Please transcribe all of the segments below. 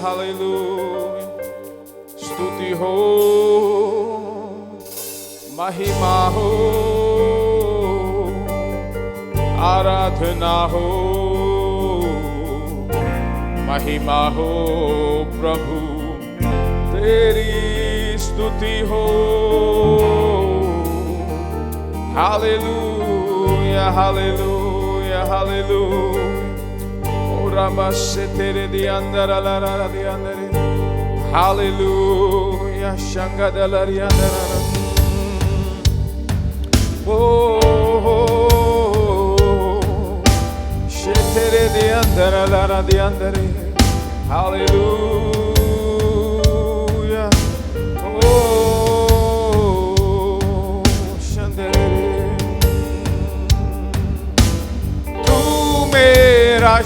Hallelujah. स्तुति हो, महिमा हो, आराधना हो, महिमा हो प्रभु तेरी स्तुति हो। Hallelujah hallelujah hallelujah. Ramase tere di andara la la di andare. Hallelujah, shanga de la di andara. Oh, shetere di andara la di andare. Hallelujah. Oh, shandere. Tu mera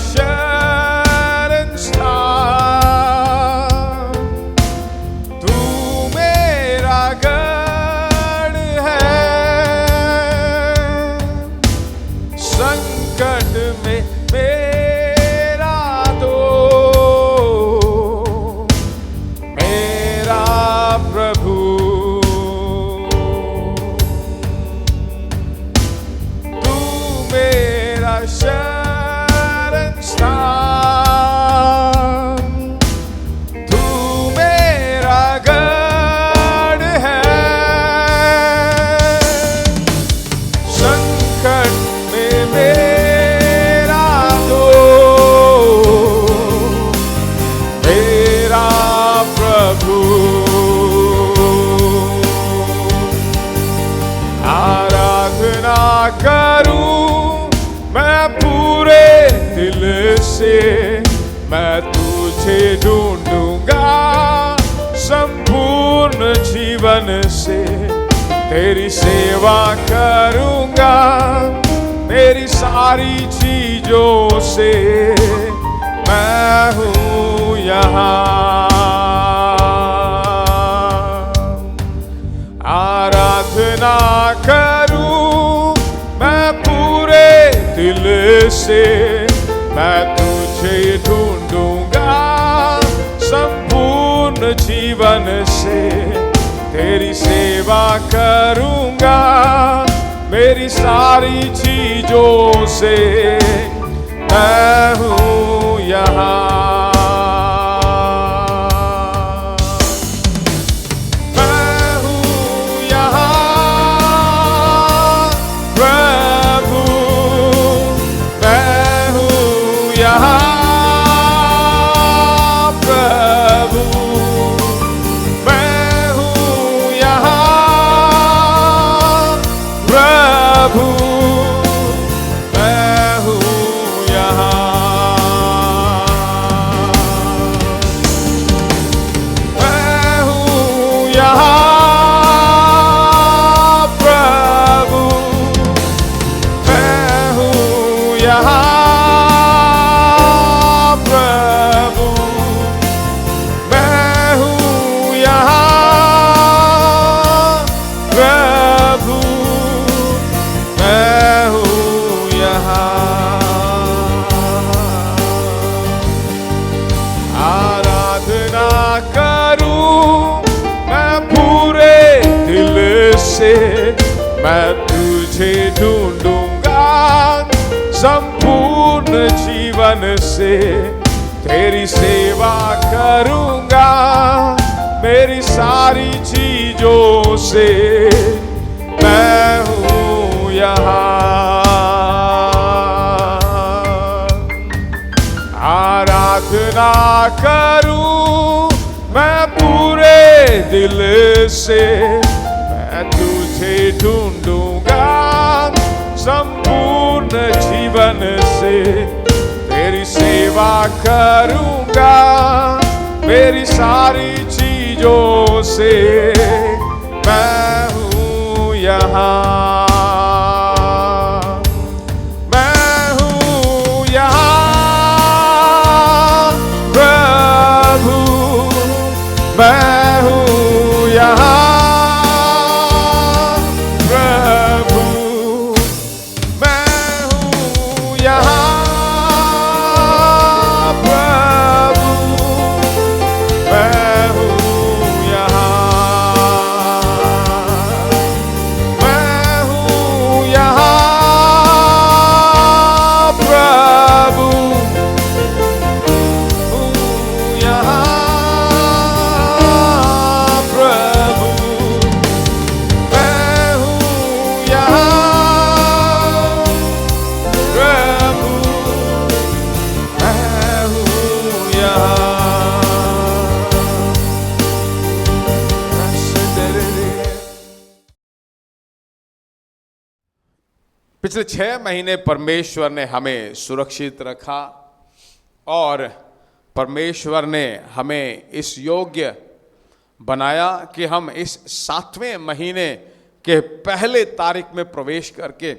मैं तुझे ढूंढूंगा संपूर्ण जीवन से, तेरी सेवा करूंगा मेरी सारी चीजों से। मैं हूँ यहाँ आराधना करूं मैं पूरे दिल से, मैं तुझे ढूंढूंगा संपूर्ण जीवन से, तेरी सेवा करूंगा मेरी सारी चीजों से। मैं हूँ यहाँ मैं तुझे ढूंढूंगा संपूर्ण जीवन से, तेरी सेवा करूंगा मेरी सारी चीजों से। मैं हूँ यहाँ आराधना करूं मैं पूरे दिल से, तुझे ढूंढूंगा संपूर्ण जीवन से, तेरी सेवा करूंगा मेरी सारी चीजों से। मैं हूँ यहाँ प्रभु, मैं हूँ यहाँ पिछले 6 महीने परमेश्वर ने हमें सुरक्षित रखा और परमेश्वर ने हमें इस योग्य बनाया कि हम इस 7वें महीने के पहले तारीख में प्रवेश करके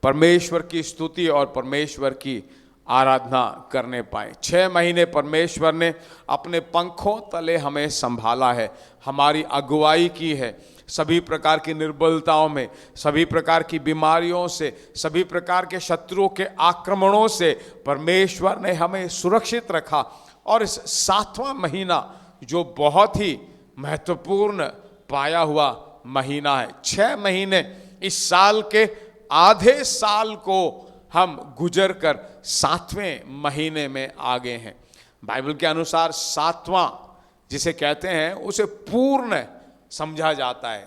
परमेश्वर की स्तुति और परमेश्वर की आराधना करने पाए। 6 महीने परमेश्वर ने अपने पंखों तले हमें संभाला है, हमारी अगुवाई की है, सभी प्रकार की निर्बलताओं में, सभी प्रकार की बीमारियों से, सभी प्रकार के शत्रुओं के आक्रमणों से परमेश्वर ने हमें सुरक्षित रखा। और इस 7वां महीना जो बहुत ही महत्वपूर्ण पाया हुआ महीना है। 6 महीने इस साल के आधे साल को हम गुजर कर 7वें महीने में आ गए हैं। बाइबल के अनुसार 7वां जिसे कहते हैं उसे पूर्ण समझा जाता है,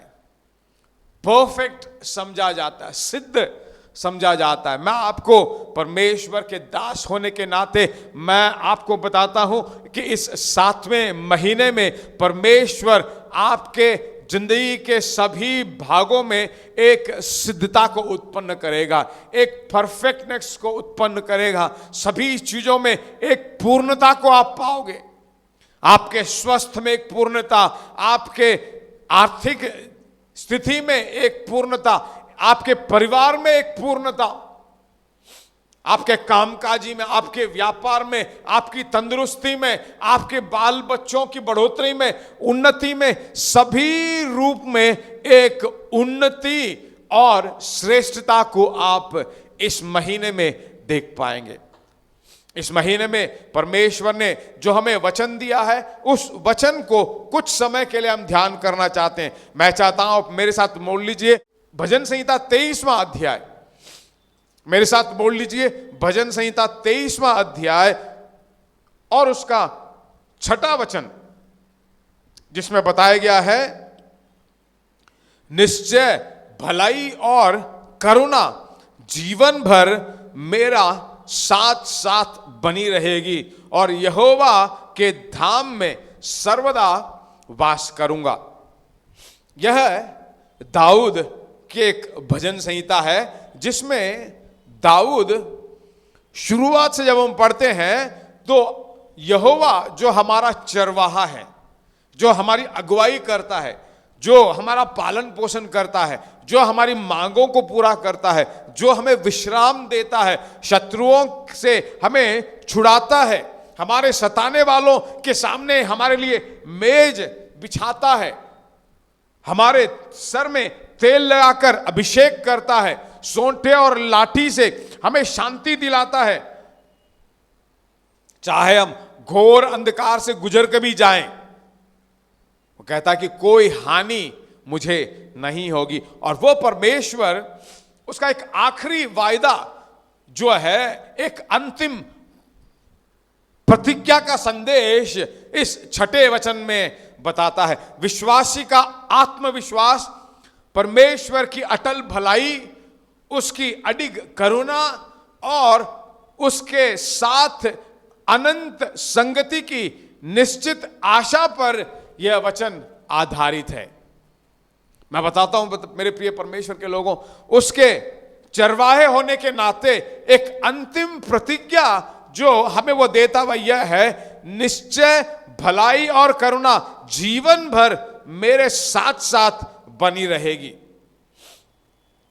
परफेक्ट समझा जाता है, सिद्ध समझा जाता है। मैं आपको परमेश्वर के दास होने के नाते मैं आपको बताता हूं कि इस 7वें महीने में परमेश्वर आपके जिंदगी के सभी भागों में एक सिद्धता को उत्पन्न करेगा, एक परफेक्टनेस को उत्पन्न करेगा। सभी चीजों में एक पूर्णता को आप पाओगे। आपके स्वास्थ्य में एक पूर्णता, आपके आर्थिक स्थिति में एक पूर्णता, आपके परिवार में एक पूर्णता, आपके कामकाजी में, आपके व्यापार में, आपकी तंदुरुस्ती में, आपके बाल बच्चों की बढ़ोतरी में, उन्नति में, सभी रूप में एक उन्नति और श्रेष्ठता को आप इस महीने में देख पाएंगे। इस महीने में परमेश्वर ने जो हमें वचन दिया है उस वचन को कुछ समय के लिए हम ध्यान करना चाहते हैं। मैं चाहता हूं मेरे साथ बोल लीजिए भजन संहिता 23वां अध्याय। मेरे साथ बोल लीजिए भजन संहिता 23वां अध्याय और उसका 6वां वचन, जिसमें बताया गया है, निश्चय भलाई और करुणा जीवन भर मेरा साथ साथ बनी रहेगी और यहोवा के धाम में सर्वदा वास करूंगा। यह दाऊद की एक भजन संहिता है जिसमें दाऊद, शुरुआत से जब हम पढ़ते हैं तो यहोवा जो हमारा चरवाहा है, जो हमारी अगुवाई करता है, जो हमारा पालन पोषण करता है, जो हमारी मांगों को पूरा करता है, जो हमें विश्राम देता है, शत्रुओं से हमें छुड़ाता है, हमारे सताने वालों के सामने हमारे लिए मेज बिछाता है, हमारे सर में तेल लगाकर अभिषेक करता है, सोंठे और लाठी से हमें शांति दिलाता है। चाहे हम घोर अंधकार से गुजर के भी जाएं, वो कहता है कि कोई हानि मुझे नहीं होगी। और वो परमेश्वर, उसका एक आखिरी वायदा जो है, एक अंतिम प्रतिज्ञा का संदेश इस 6ठे वचन में बताता है। विश्वासी का आत्मविश्वास, परमेश्वर की अटल भलाई, उसकी अडिग करुणा और उसके साथ अनंत संगति की निश्चित आशा पर यह वचन आधारित है। मैं बताता हूं मेरे प्रिय परमेश्वर के लोगों, उसके चरवाहे होने के नाते एक अंतिम प्रतिज्ञा जो हमें वो देता वह यह है, निश्चय भलाई और करुणा जीवन भर मेरे साथ साथ बनी रहेगी।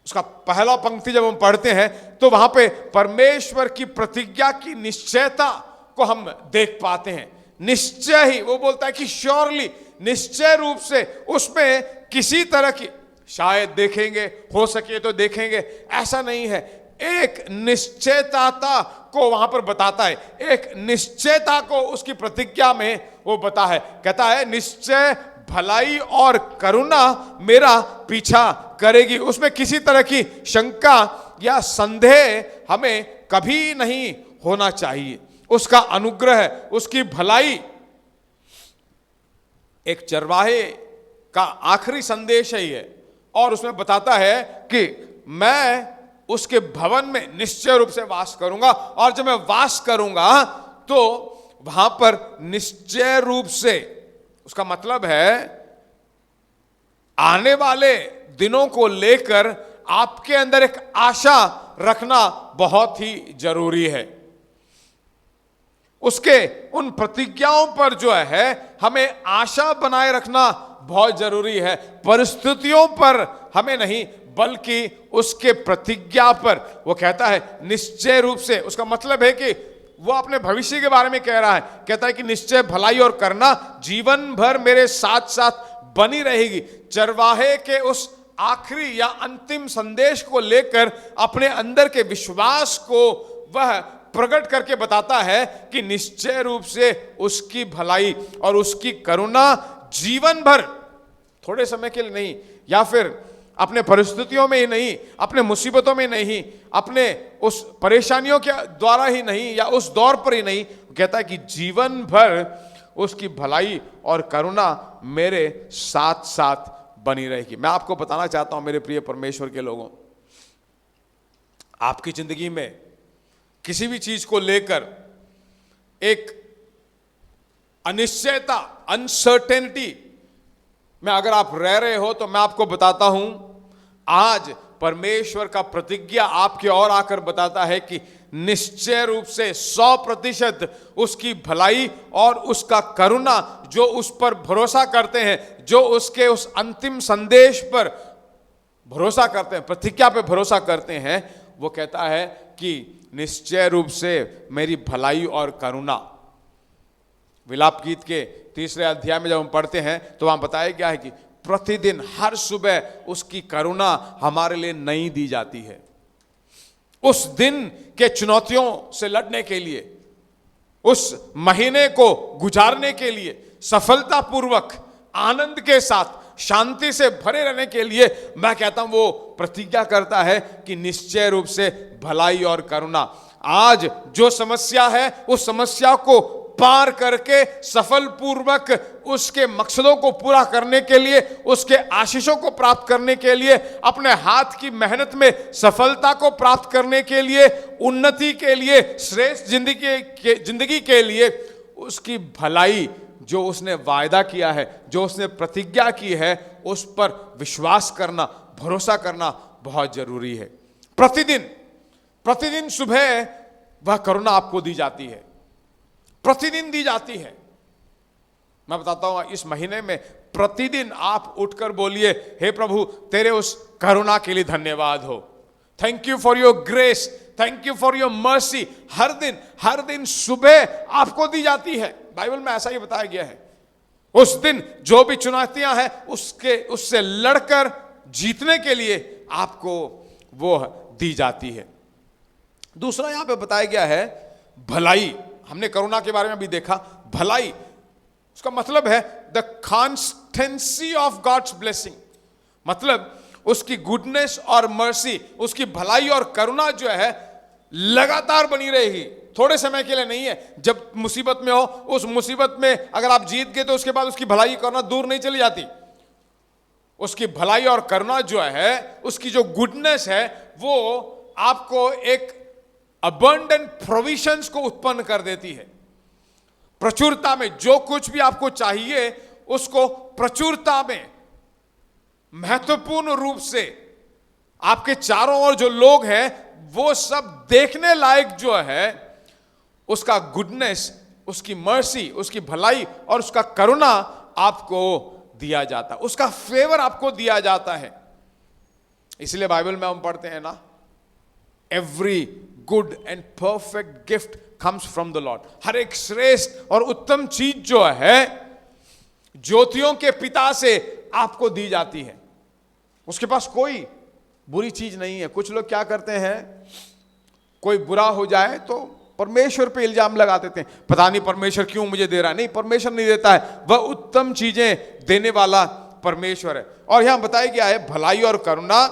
उसका पहला पंक्ति जब हम पढ़ते हैं तो वहां पे परमेश्वर की प्रतिज्ञा की निश्चयता को हम देख पाते हैं। निश्चय ही, वो बोलता है कि श्योरली, निश्चय रूप से उसमें किसी तरह की, शायद देखेंगे, हो सके तो देखेंगे, ऐसा नहीं है। एक निश्चयता को वहां पर बताता है, एक निश्चयता को उसकी प्रतिज्ञा में वो बता है, कहता है निश्चय भलाई और करुणा मेरा पीछा करेगी। उसमें किसी तरह की शंका या संदेह हमें कभी नहीं होना चाहिए। उसका अनुग्रह, उसकी भलाई, एक चरवाहे का आखिरी संदेश है ये। और उसमें बताता है कि मैं उसके भवन में निश्चय रूप से वास करूंगा, और जब मैं वास करूंगा तो वहां पर निश्चय रूप से, उसका मतलब है आने वाले दिनों को लेकर आपके अंदर एक आशा रखना बहुत ही जरूरी है। उसके उन प्रतिज्ञाओं पर जो है हमें आशा बनाए रखना बहुत जरूरी है। परिस्थितियों पर हमें नहीं, बल्कि उसके प्रतिज्ञा पर। वो कहता है निश्चय रूप से, उसका मतलब है कि वो अपने भविष्य के बारे में कह रहा है। कहता है कि निश्चय भलाई और करना जीवन भर मेरे साथ साथ बनी रहेगी। चरवाहे के उस आखिरी या अंतिम संदेश को लेकर अपने अंदर के विश्वास को वह प्रकट करके बताता है कि निश्चय रूप से उसकी भलाई और उसकी करुणा जीवन भर, थोड़े समय के लिए नहीं, या फिर अपने परिस्थितियों में ही नहीं, अपने मुसीबतों में नहीं, अपने उस परेशानियों के द्वारा ही नहीं, या उस दौर पर ही नहीं, कहता है कि जीवन भर उसकी भलाई और करुणा मेरे साथ साथ बनी रहेगी। मैं आपको बताना चाहता हूं मेरे प्रिय परमेश्वर के लोगों, आपकी जिंदगी में किसी भी चीज को लेकर एक अनिश्चयता, अनसर्टेनिटी में अगर आप रह रहे हो, तो मैं आपको बताता हूं आज परमेश्वर का प्रतिज्ञा आपके ओर आकर बताता है कि निश्चय रूप से 100% उसकी भलाई और उसका करुणा जो उस पर भरोसा करते हैं, जो उसके उस अंतिम संदेश पर भरोसा करते हैं, प्रतिज्ञा पे भरोसा करते हैं, वो कहता है कि निश्चय रूप से मेरी भलाई और करुणा। विलाप गीत के 3 अध्याय में जब हम पढ़ते हैं तो वहां बताया गया है कि प्रतिदिन हर सुबह उसकी करुणा हमारे लिए नई दी जाती है। उस दिन के चुनौतियों से लड़ने के लिए, उस महीने को गुजारने के लिए, सफलतापूर्वक आनंद के साथ शांति से भरे रहने के लिए, मैं कहता हूं वो प्रतिज्ञा करता है कि निश्चय रूप से भलाई और करुणा। आज जो समस्या है उस समस्या को पार करके सफल पूर्वक उसके मकसदों को पूरा करने के लिए, उसके आशीषों को प्राप्त करने के लिए, अपने हाथ की मेहनत में सफलता को प्राप्त करने के लिए, उन्नति के लिए, श्रेष्ठ जिंदगी के लिए, उसकी भलाई जो उसने वायदा किया है, जो उसने प्रतिज्ञा की है, उस पर विश्वास करना, भरोसा करना बहुत जरूरी है। प्रतिदिन सुबह वह करुणा आपको दी जाती है, प्रतिदिन दी जाती है। मैं बताता हूं इस महीने में प्रतिदिन आप उठकर बोलिए, हे प्रभु तेरे उस करुणा के लिए धन्यवाद हो। Thank you for your grace, thank you for your mercy. हर दिन सुबह आपको दी जाती है। बाइबल में ऐसा ही बताया गया है। उस दिन जो भी चुनौतियां हैं उससे लड़कर जीतने के लिए आपको वो दी जाती है। दूसरा यहां पे बताया गया है भलाई। हमने करुणा के बारे में भी देखा। भलाई उसका मतलब है the constancy of God's blessing, मतलब उसकी गुडनेस और मर्सी, उसकी भलाई और करुणा जो है लगातार बनी रहेगी, थोड़े समय के लिए नहीं है। जब मुसीबत में हो, उस मुसीबत में अगर आप जीत गए तो उसके बाद उसकी भलाई करुणा दूर नहीं चली जाती। उसकी भलाई और करुणा जो है, उसकी जो गुडनेस है, वो आपको एक अबंडेंट प्रोविजंस को उत्पन्न कर देती है। प्रचुरता में जो कुछ भी आपको चाहिए उसको प्रचुरता में महत्वपूर्ण रूप से आपके चारों ओर जो लोग हैं वो सब देखने लायक जो है उसका गुडनेस, उसकी मर्सी, उसकी भलाई और उसका करुणा आपको दिया जाता है, उसका फेवर आपको दिया जाता है। इसलिए बाइबल में हम पढ़ते हैं ना, every good and perfect gift comes from the lord. हर एक श्रेष्ठ और उत्तम चीज जो है ज्योतियों के पिता से आपको दी जाती है। उसके पास कोई बुरी चीज नहीं है। कुछ लोग क्या करते हैं, कोई बुरा हो जाए तो परमेश्वर पे इल्जाम लगा देते हैं, पता नहीं परमेश्वर क्यों मुझे दे रहा है। नहीं, परमेश्वर नहीं देता है, वह उत्तम चीजें देने वाला परमेश्वर है। और यहां बताया गया है भलाई और करुणा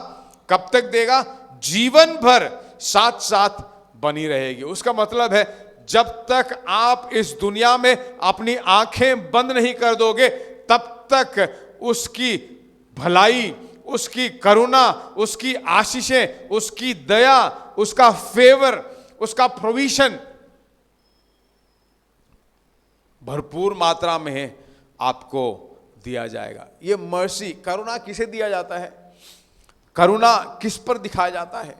कब तक देगा? जीवन भर साथ साथ बनी रहेगी। उसका मतलब है जब तक आप इस दुनिया में अपनी आंखें बंद नहीं कर दोगे, तब तक उसकी भलाई, उसकी करुणा, उसकी आशीषें, उसकी दया, उसका फेवर, उसका प्रोविजन भरपूर मात्रा में आपको दिया जाएगा। ये मर्सी, करुणा किसे दिया जाता है? करुणा किस पर दिखाया जाता है?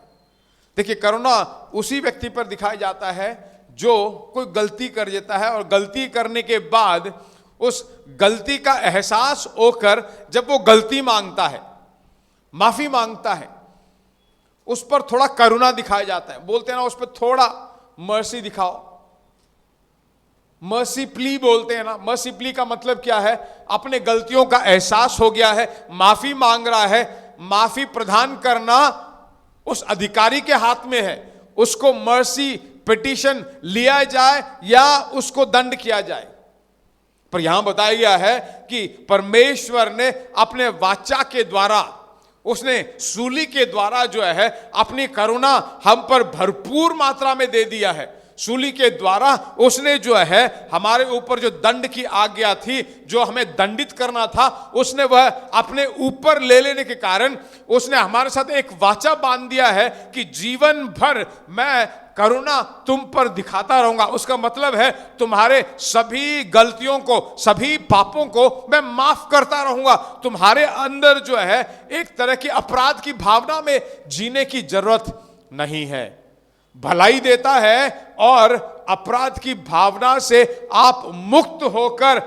देखिए, करुणा उसी व्यक्ति पर दिखाया जाता है जो कोई गलती कर देता है और गलती करने के बाद उस गलती का एहसास होकर जब वो गलती मांगता है, माफी मांगता है, उस पर थोड़ा करुणा दिखाया जाता है। बोलते हैं ना, उस पर थोड़ा मर्सी दिखाओ, मर्सी प्ली बोलते हैं ना। मर्सी प्ली का मतलब क्या है? अपने गलतियों का एहसास हो गया है, माफी मांग रहा है। माफी प्रदान करना उस अधिकारी के हाथ में है, उसको मर्सी पिटीशन लिया जाए या उसको दंड किया जाए। पर यहां बताया गया है कि परमेश्वर ने अपने वाचा के द्वारा, उसने सूली के द्वारा जो है अपनी करुणा हम पर भरपूर मात्रा में दे दिया है। सूली के द्वारा उसने जो है हमारे ऊपर जो दंड की आज्ञा थी, जो हमें दंडित करना था, उसने वह अपने ऊपर ले लेने के कारण उसने हमारे साथ एक वाचा बांध दिया है कि जीवन भर मैं करुणा तुम पर दिखाता रहूंगा। उसका मतलब है तुम्हारे सभी गलतियों को, सभी पापों को मैं माफ करता रहूंगा। तुम्हारे अंदर जो है एक तरह की अपराध की भावना में जीने की जरूरत नहीं है। भलाई देता है और अपराध की भावना से आप मुक्त होकर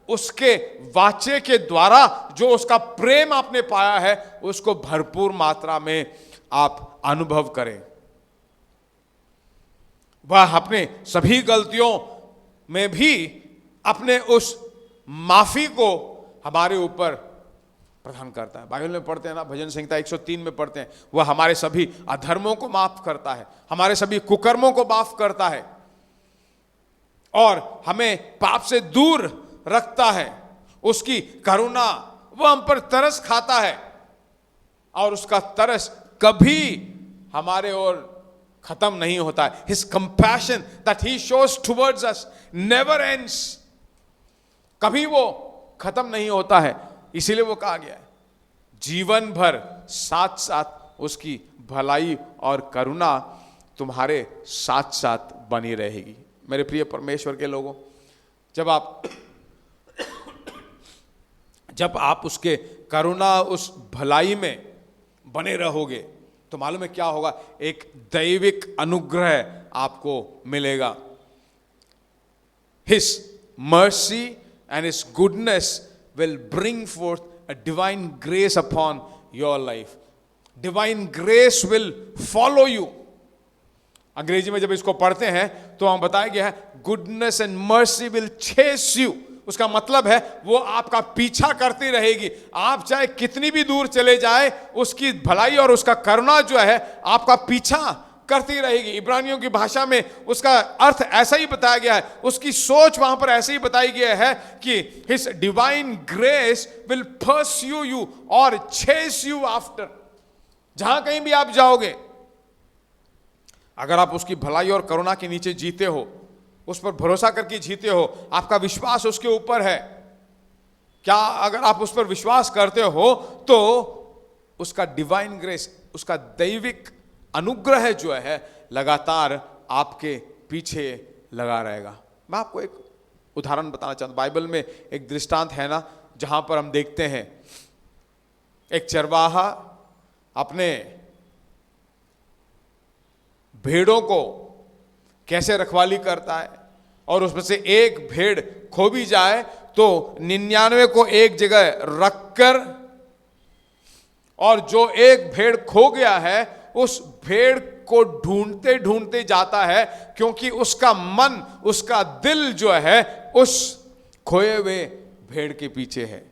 उसके वाचे के द्वारा जो उसका प्रेम आपने पाया है उसको भरपूर मात्रा में आप अनुभव करें। वह अपने सभी गलतियों में भी अपने उस माफी को हमारे ऊपर प्रदान करता है। बाइबल में पढ़ते हैं ना, भजन संहिता 103 में पढ़ते हैं, वह हमारे सभी अधर्मों को माफ करता है, हमारे सभी कुकर्मों को माफ करता है और हमें पाप से दूर रखता है। उसकी करुणा, वह हम पर तरस खाता है और उसका तरस कभी हमारे ओर खत्म नहीं होता है। His compassion that he shows towards us never ends, कभी वो खत्म नहीं होता है। इसीलिए वो कहा गया है जीवन भर साथ साथ उसकी भलाई और करुणा तुम्हारे साथ साथ बनी रहेगी। मेरे प्रिय परमेश्वर के लोगों, जब आप उसके करुणा, उस भलाई में बने रहोगे तो मालूम है क्या होगा? एक दैविक अनुग्रह आपको मिलेगा। His mercy and his goodness will bring forth a divine grace upon your life. Divine grace will follow you. अंग्रेजी में जब इसको पढ़ते हैं तो हम बताया गया है goodness and mercy will chase you. उसका मतलब है वो आपका पीछा करती रहेगी। आप चाहे कितनी भी दूर चले जाए, उसकी भलाई और उसका करुणा जो है आपका पीछा करती रहेगी। इब्रानियों की भाषा में उसका अर्थ ऐसा ही बताया गया है, उसकी सोच वहां पर ऐसे ही बताई गया है कि His divine grace will pursue you or chase you after. जहां कहीं भी आप जाओगे, अगर आप उसकी भलाई और करुणा के नीचे जीते हो, उस पर भरोसा करके जीते हो, आपका विश्वास उसके ऊपर है, क्या अगर आप उस पर विश्वास करते हो तो उसका डिवाइन ग्रेस, उसका दैविक अनुग्रह जो है लगातार आपके पीछे लगा रहेगा। मैं आपको एक उदाहरण बताना चाहता हूं। बाइबल में एक दृष्टांत है ना, जहां पर हम देखते हैं एक चरवाहा अपने भेड़ों को कैसे रखवाली करता है और उसमें से एक भेड़ खो भी जाए तो 99 को एक जगह रखकर, और जो एक भेड़ खो गया है उस भेड़ को ढूंढते ढूंढते जाता है, क्योंकि उसका मन, उसका दिल जो है उस खोए हुए भेड़ के पीछे है।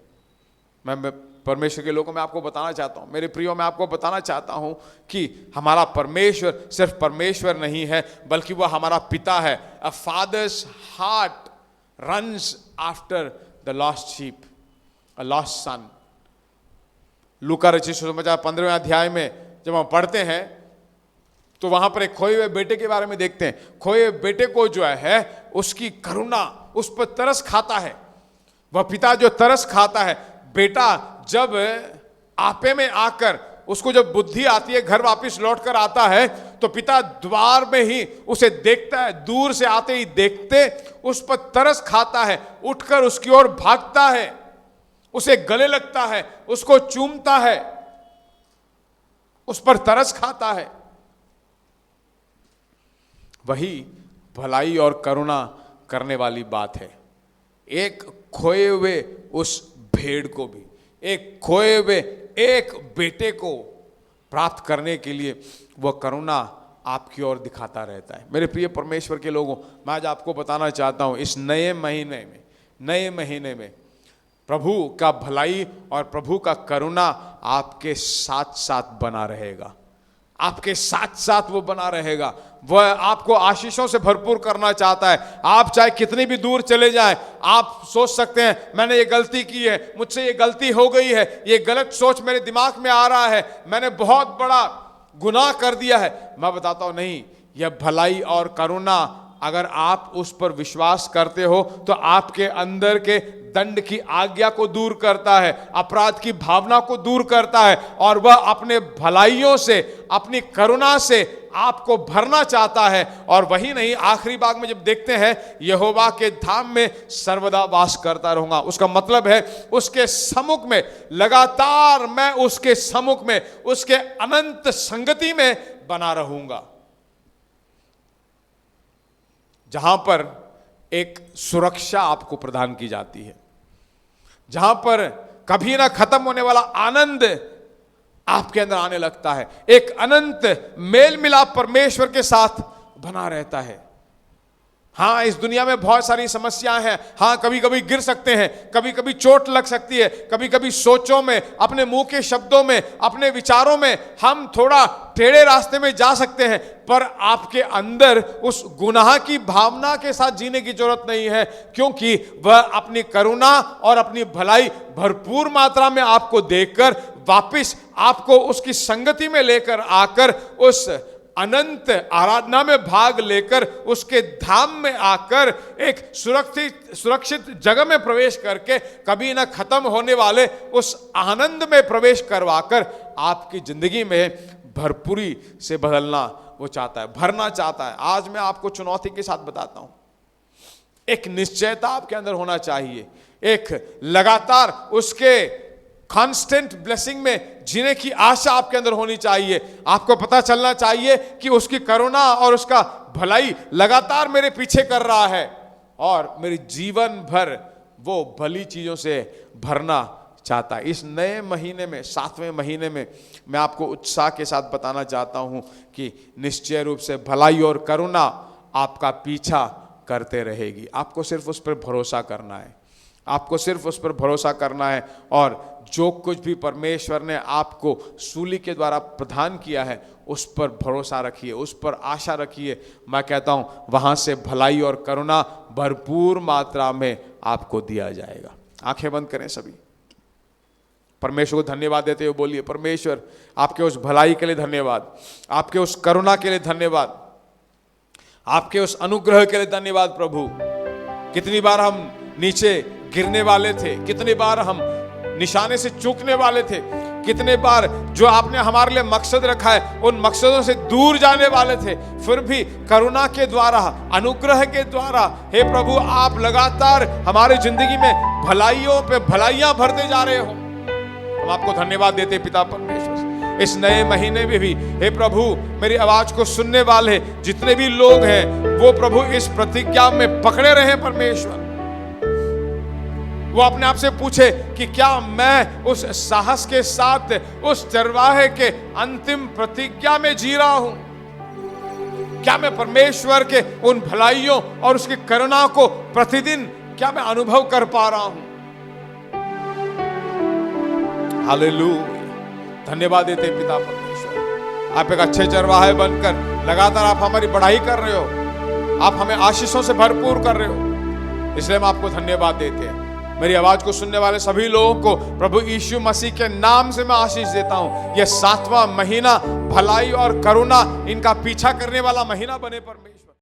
मैं परमेश्वर के लोगों में आपको बताना चाहता हूं, मेरे प्रियो, मैं आपको बताना चाहता हूं कि हमारा परमेश्वर सिर्फ परमेश्वर नहीं है, बल्कि वह हमारा पिता है। A father's heart runs after the lost sheep, a lost son. लूका रचित सुसमाचार 15वें अध्याय में जब हम पढ़ते हैं तो वहां पर एक खोए हुए बेटे के बारे में देखते हैं। खोए हुए बेटे को जो है उसकी करुणा उस पर तरस खाता है। वह पिता जो तरस खाता है, बेटा जब आपे में आकर उसको जब बुद्धि आती है, घर वापस लौट कर आता है, तो पिता द्वार में ही उसे देखता है, दूर से आते ही देखते उस पर तरस खाता है, उठकर उसकी ओर भागता है, उसे गले लगता है, उसको चूमता है, उस पर तरस खाता है। वही भलाई और करुणा करने वाली बात है। एक खोए हुए उस भेड़ को भी, एक खोए हुए एक बेटे को प्राप्त करने के लिए वह करुणा आपकी ओर दिखाता रहता है। मेरे प्रिय परमेश्वर के लोगों, मैं आज आपको बताना चाहता हूं, इस नए महीने में प्रभु का भलाई और प्रभु का करुणा आपके साथ साथ बना रहेगा, आपके साथ साथ वो बना रहेगा। वह आपको आशीषों से भरपूर करना चाहता है। आप चाहे कितनी भी दूर चले जाएं, आप सोच सकते हैं मैंने ये गलती की है, मुझसे ये गलती हो गई है, ये गलत सोच मेरे दिमाग में आ रहा है, मैंने बहुत बड़ा गुनाह कर दिया है। मैं बताता हूं नहीं, यह भलाई और करुणा अगर आप उस पर विश्वास करते हो तो आपके अंदर के दंड की आज्ञा को दूर करता है, अपराध की भावना को दूर करता है, और वह अपने भलाइयों से, अपनी करुणा से आपको भरना चाहता है। और वही नहीं, आखिरी भाग में जब देखते हैं यहोवा के धाम में सर्वदा वास करता रहूंगा, उसका मतलब है उसके सम्मुख में लगातार, मैं उसके सम्मुख में, उसके अनंत संगति में बना रहूंगा, जहां पर एक सुरक्षा आपको प्रदान की जाती है, जहां पर कभी ना खत्म होने वाला आनंद आपके अंदर आने लगता है, एक अनंत मेल मिलाप परमेश्वर के साथ बना रहता है। हाँ, इस दुनिया में बहुत सारी समस्याएं हैं। हाँ, कभी कभी गिर सकते हैं, कभी कभी चोट लग सकती है, कभी कभी सोचों में, अपने मुंह के शब्दों में, अपने विचारों में हम थोड़ा टेढ़े रास्ते में जा सकते हैं, पर आपके अंदर उस गुनाह की भावना के साथ जीने की जरूरत नहीं है, क्योंकि वह अपनी करुणा और अपनी भलाई भरपूर मात्रा में आपको देकर वापिस आपको उसकी संगति में लेकर आकर उस अनंत आराधना में भाग लेकर, उसके धाम में आकर एक सुरक्षित जगह में प्रवेश करके कभी ना खत्म होने वाले उस आनंद में प्रवेश करवाकर आपकी जिंदगी में भरपूरी से बदलना वो चाहता है, भरना चाहता है। आज मैं आपको चुनौती के साथ बताता हूं, एक निश्चयता आपके अंदर होना चाहिए, एक लगातार उसके कांस्टेंट ब्लेसिंग में जीने की आशा आपके अंदर होनी चाहिए। आपको पता चलना चाहिए कि उसकी करुणा और उसका भलाई लगातार मेरे पीछे कर रहा है, और मेरे जीवन भर वो भली चीजों से भरना चाहता है। इस नए महीने में, 7वें महीने में, मैं आपको उत्साह के साथ बताना चाहता हूं कि निश्चय रूप से भलाई और करुणा आपका पीछा करते रहेगी। आपको सिर्फ उस पर भरोसा करना है, आपको सिर्फ उस पर भरोसा करना है, और जो कुछ भी परमेश्वर ने आपको सूली के द्वारा प्रदान किया है उस पर भरोसा रखिए, उस पर आशा रखिए। मैं कहता हूं वहां से भलाई और करुणा भरपूर मात्रा में आपको दिया जाएगा। आंखें बंद करें सभी, परमेश्वर को धन्यवाद देते हुए बोलिए, परमेश्वर आपके उस भलाई के लिए धन्यवाद, आपके उस करुणा के लिए धन्यवाद, आपके उस अनुग्रह के लिए धन्यवाद। प्रभु, कितनी बार हम नीचे गिरने वाले थे, कितनी बार हम निशाने से चूकने वाले थे, कितने बार जो आपने हमारे लिए मकसद रखा है उन मकसदों से दूर जाने वाले थे, फिर भी करुणा के द्वारा, अनुग्रह के द्वारा हे प्रभु आप लगातार हमारे जिंदगी में भलाइयों पे भलाइयां भरते जा रहे हो। हम आपको धन्यवाद देते पिता परमेश्वर। इस नए महीने में भी हे प्रभु मेरी आवाज को सुनने वाले जितने भी लोग हैं वो प्रभु इस प्रतिज्ञा में पकड़े रहे परमेश्वर, वो अपने आप से पूछे कि क्या मैं उस साहस के साथ उस चरवाहे के अंतिम प्रतिज्ञा में जी रहा हूं, क्या मैं परमेश्वर के उन भलाइयों और उसकी करुणा को प्रतिदिन क्या मैं अनुभव कर पा रहा हूं। हालेलुया, धन्यवाद देते पिता परमेश्वर। आप एक अच्छे चरवाहे बनकर लगातार आप हमारी बढ़ाई कर रहे हो, आप हमें आशीषों से भरपूर कर रहे हो, इसलिए हम आपको धन्यवाद देते हैं। मेरी आवाज को सुनने वाले सभी लोगों को प्रभु यीशु मसीह के नाम से मैं आशीष देता हूं। यह 7वां महीना भलाई और करुणा इनका पीछा करने वाला महीना बने परमेश्वर।